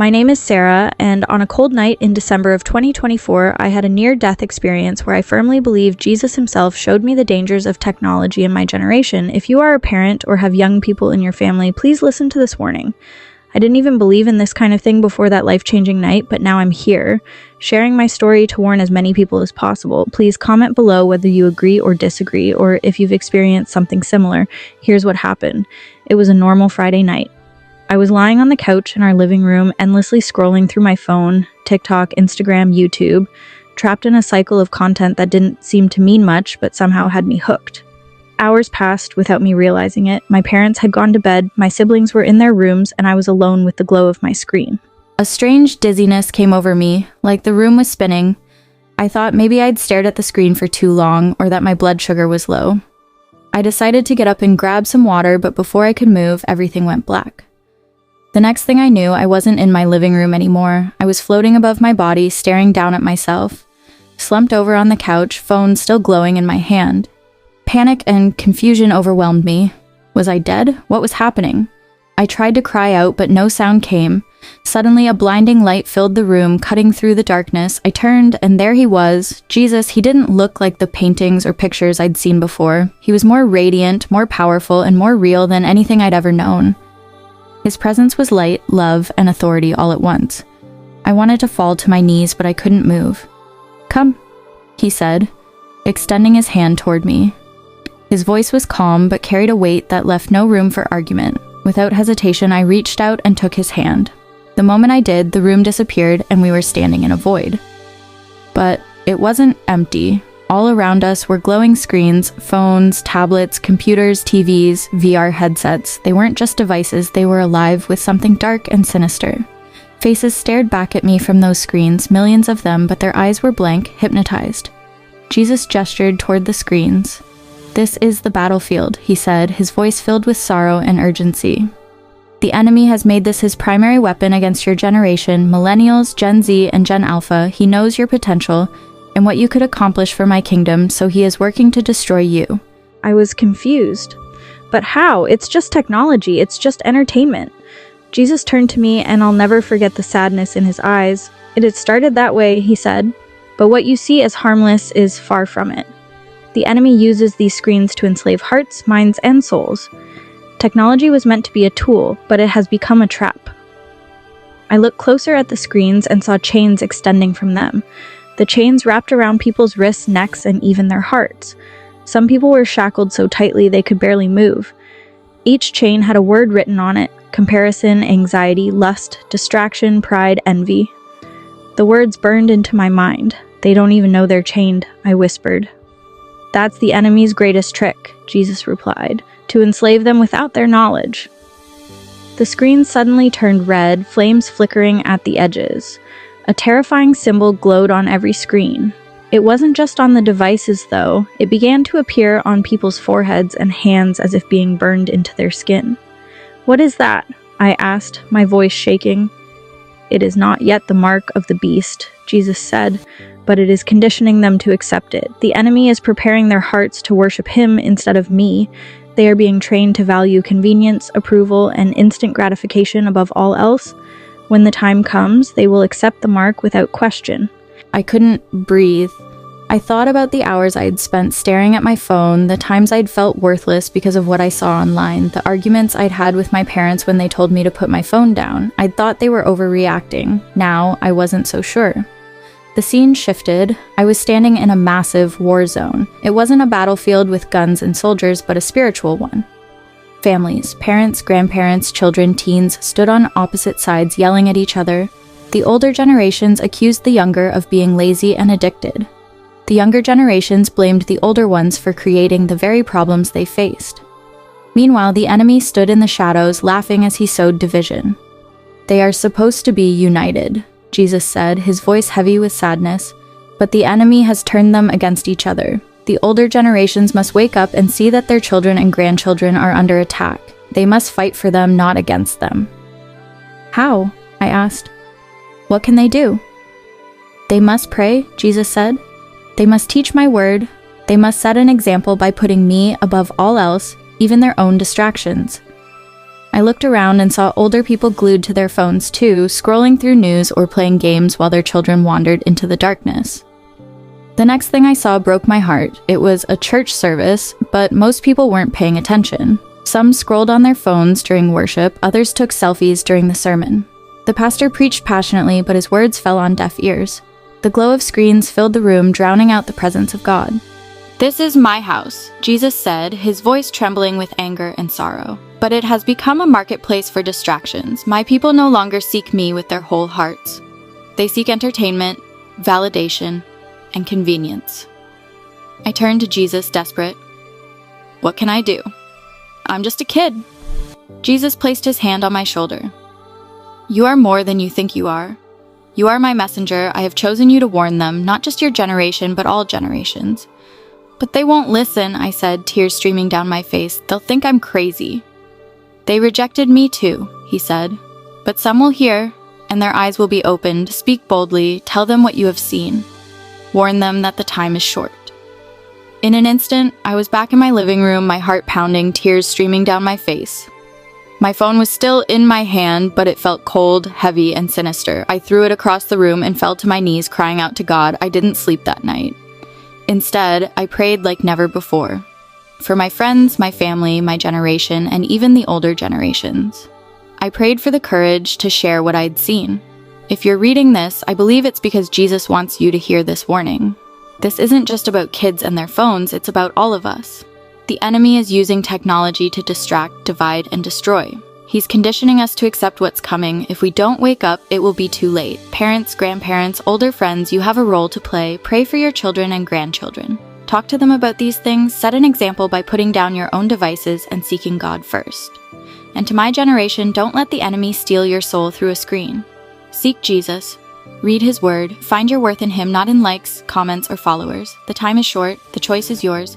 My name is Sarah, and on a cold night in December of 2024, I had a near-death experience where I firmly believe Jesus himself showed me the dangers of technology in my generation. If you are a parent or have young people in your family, please listen to this warning. I didn't even believe in this kind of thing before that life-changing night, but now I'm here, sharing my story to warn as many people as possible. Please comment below whether you agree or disagree, or if you've experienced something similar. Here's what happened. It was a normal Friday night. I was lying on the couch in our living room, endlessly scrolling through my phone, TikTok, Instagram, YouTube, trapped in a cycle of content that didn't seem to mean much, but somehow had me hooked. Hours passed without me realizing it. My parents had gone to bed, my siblings were in their rooms, and I was alone with the glow of my screen. A strange dizziness came over me, like the room was spinning. I thought maybe I'd stared at the screen for too long, or that my blood sugar was low. I decided to get up and grab some water, but before I could move, everything went black. The next thing I knew, I wasn't in my living room anymore. I was floating above my body, staring down at myself, slumped over on the couch, phone still glowing in my hand. Panic and confusion overwhelmed me. Was I dead? What was happening? I tried to cry out, but no sound came. Suddenly, a blinding light filled the room, cutting through the darkness. I turned, and there he was. Jesus, he didn't look like the paintings or pictures I'd seen before. He was more radiant, more powerful, and more real than anything I'd ever known. His presence was light, love, and authority all at once. I wanted to fall to my knees, but I couldn't move. "Come," he said, extending his hand toward me. His voice was calm, but carried a weight that left no room for argument. Without hesitation, I reached out and took his hand. The moment I did, the room disappeared, and we were standing in a void. But it wasn't empty. All around us were glowing screens, phones, tablets, computers, TVs, VR headsets. They weren't just devices, they were alive with something dark and sinister. Faces stared back at me from those screens, millions of them, but their eyes were blank, hypnotized. Jesus gestured toward the screens. "This is the battlefield," he said, his voice filled with sorrow and urgency. "The enemy has made this his primary weapon against your generation, millennials, Gen Z, and Gen Alpha. He knows your potential and what you could accomplish for my kingdom, so he is working to destroy you." I was confused. But how? It's just technology. It's just entertainment. Jesus turned to me, and I'll never forget the sadness in his eyes. "It had started that way," he said, "but what you see as harmless is far from it. The enemy uses these screens to enslave hearts, minds, and souls. Technology was meant to be a tool, but it has become a trap." I looked closer at the screens and saw chains extending from them. The chains wrapped around people's wrists, necks, and even their hearts. Some people were shackled so tightly they could barely move. Each chain had a word written on it: comparison, anxiety, lust, distraction, pride, envy. The words burned into my mind. "They don't even know they're chained," I whispered. "That's the enemy's greatest trick," Jesus replied, "to enslave them without their knowledge." The screen suddenly turned red, flames flickering at the edges. A terrifying symbol glowed on every screen. It wasn't just on the devices, though. It began to appear on people's foreheads and hands as if being burned into their skin. "What is that?" I asked, my voice shaking. "It is not yet the mark of the beast," Jesus said, "but it is conditioning them to accept it. The enemy is preparing their hearts to worship him instead of me. They are being trained to value convenience, approval, and instant gratification above all else. When the time comes, they will accept the mark without question." I couldn't breathe. I thought about the hours I had spent staring at my phone, the times I'd felt worthless because of what I saw online, the arguments I'd had with my parents when they told me to put my phone down. I'd thought they were overreacting. Now, I wasn't so sure. The scene shifted. I was standing in a massive war zone. It wasn't a battlefield with guns and soldiers, but a spiritual one. Families, parents, grandparents, children, teens stood on opposite sides yelling at each other. The older generations accused the younger of being lazy and addicted. The younger generations blamed the older ones for creating the very problems they faced. Meanwhile, the enemy stood in the shadows, laughing as he sowed division. "They are supposed to be united," Jesus said, his voice heavy with sadness, "but the enemy has turned them against each other. The older generations must wake up and see that their children and grandchildren are under attack. They must fight for them, not against them." "How?" I asked. "What can they do?" "They must pray," Jesus said. "They must teach my word. They must set an example by putting me above all else, even their own distractions." I looked around and saw older people glued to their phones too, scrolling through news or playing games while their children wandered into the darkness. The next thing I saw broke my heart. It was a church service, but most people weren't paying attention. Some scrolled on their phones during worship, others took selfies during the sermon. The pastor preached passionately, but his words fell on deaf ears. The glow of screens filled the room, drowning out the presence of God. "This is my house," Jesus said, his voice trembling with anger and sorrow. "But it has become a marketplace for distractions. My people no longer seek me with their whole hearts. They seek entertainment, validation, and convenience." I turned to Jesus, desperate. "What can I do? I'm just a kid." Jesus placed his hand on my shoulder. "You are more than you think you are. You are my messenger. I have chosen you to warn them, not just your generation, but all generations." "But they won't listen," I said, tears streaming down my face. "They'll think I'm crazy." "They rejected me too," he said. "But some will hear, and their eyes will be opened. Speak boldly, tell them what you have seen. Warn them that the time is short." In an instant, I was back in my living room, my heart pounding, tears streaming down my face. My phone was still in my hand, but it felt cold, heavy, and sinister. I threw it across the room and fell to my knees, crying out to God. I didn't sleep that night. Instead, I prayed like never before. For my friends, my family, my generation, and even the older generations. I prayed for the courage to share what I'd seen. If you're reading this, I believe it's because Jesus wants you to hear this warning. This isn't just about kids and their phones, it's about all of us. The enemy is using technology to distract, divide, and destroy. He's conditioning us to accept what's coming. If we don't wake up, it will be too late. Parents, grandparents, older friends, you have a role to play. Pray for your children and grandchildren. Talk to them about these things. Set an example by putting down your own devices and seeking God first. And to my generation, don't let the enemy steal your soul through a screen. Seek Jesus. Read his word. Find your worth in him, not in likes, comments, or followers. The time is short. The choice is yours.